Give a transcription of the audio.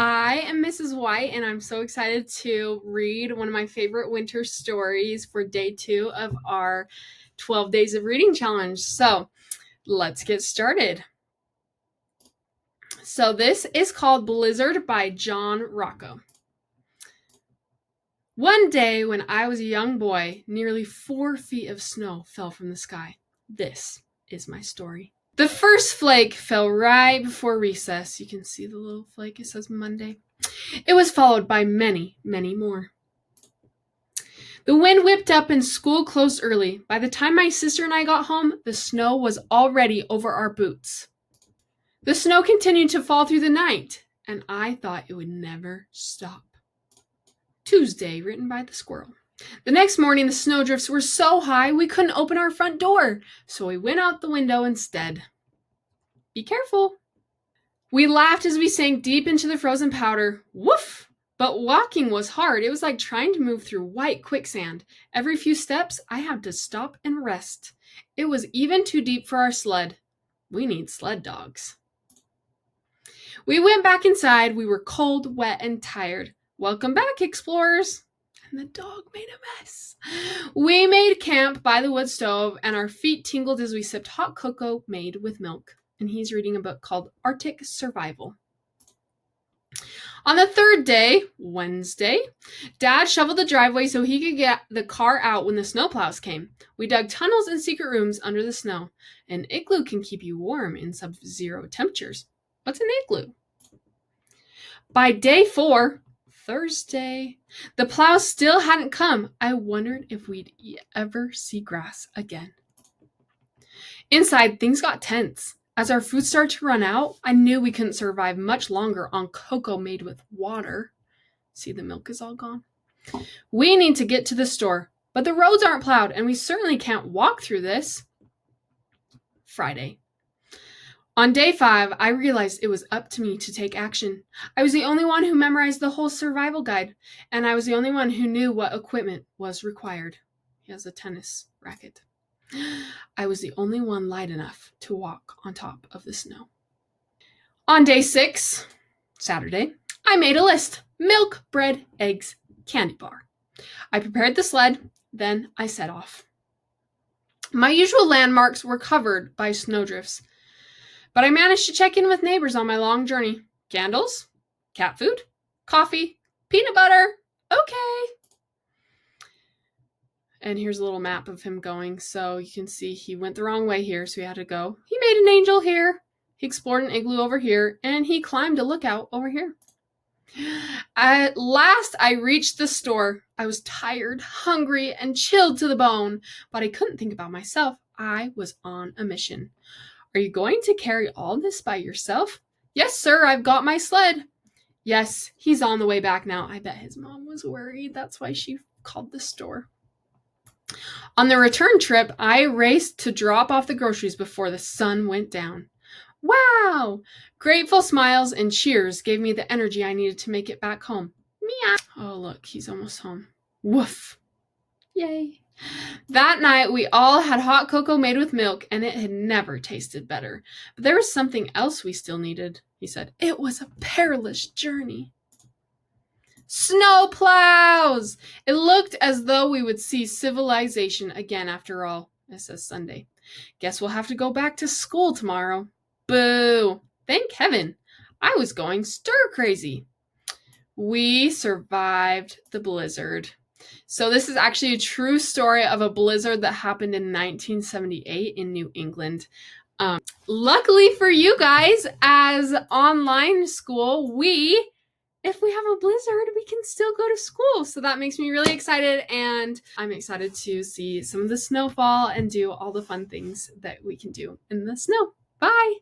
I am Mrs. White, and I'm so excited to read one of my favorite winter stories for day 2 of our 12 Days of Reading Challenge. So let's get started. So this is called Blizzard by John Rocco. One day when I was a young boy, nearly 4 feet of snow fell from the sky. This is my story. The first flake fell right before recess. You can see the little flake. It says Monday. It was followed by many, many more. The wind whipped up and school closed early. By the time my sister and I got home, the snow was already over our boots. The snow continued to fall through the night, and I thought it would never stop. Tuesday, written by the squirrel. The next morning, the snowdrifts were so high we couldn't open our front door, so we went out the window instead. Be careful. We laughed as we sank deep into the frozen powder. Woof! But walking was hard. It was like trying to move through white quicksand. Every few steps, I had to stop and rest. It was even too deep for our sled. We need sled dogs. We went back inside. We were cold, wet, and tired. Welcome back, explorers. And the dog made a mess. We made camp by the wood stove, and our feet tingled as we sipped hot cocoa made with milk. And he's reading a book called Arctic Survival. On the third day, Wednesday, Dad shoveled the driveway so he could get the car out when the snowplows came. We dug tunnels and secret rooms under the snow. An igloo can keep you warm in sub-zero temperatures. What's an igloo? By day 4, Thursday, the plows still hadn't come. I wondered if we'd ever see grass again. Inside, things got tense. As our food started to run out, I knew we couldn't survive much longer on cocoa made with water. See, the milk is all gone. We need to get to the store, but the roads aren't plowed, and we certainly can't walk through this. Friday. On day 5, I realized it was up to me to take action. I was the only one who memorized the whole survival guide, and I was the only one who knew what equipment was required. He has a tennis racket. I was the only one light enough to walk on top of the snow. On day 6, Saturday, I made a list. Milk, bread, eggs, candy bar. I prepared the sled, then I set off. My usual landmarks were covered by snowdrifts, but I managed to check in with neighbors on my long journey. Candles, cat food, coffee, peanut butter, okay. And here's a little map of him going. So you can see he went the wrong way here, so he had to go. He made an angel here. He explored an igloo over here, and he climbed a lookout over here. At last, I reached the store. I was tired, hungry, and chilled to the bone, but I couldn't think about myself. I was on a mission. Are you going to carry all this by yourself? Yes, sir, I've got my sled. Yes, he's on the way back now. I bet his mom was worried. That's why she called the store. On the return trip, I raced to drop off the groceries before the sun went down. Wow! Grateful smiles and cheers gave me the energy I needed to make it back home. Meow! Oh, look, he's almost home. Woof! Yay! That night, we all had hot cocoa made with milk, and it had never tasted better. But there was something else we still needed, he said. It was a perilous journey. Snow plows! It looked as though we would see civilization again after all. It says Sunday. Guess we'll have to go back to school tomorrow. Boo! Thank heaven. I was going stir crazy. We survived the blizzard. So this is actually a true story of a blizzard that happened in 1978 in New England. Luckily for you guys, as online school, if we have a blizzard, we can still go to school. So that makes me really excited, and I'm excited to see some of the snowfall and do all the fun things that we can do in the snow. Bye!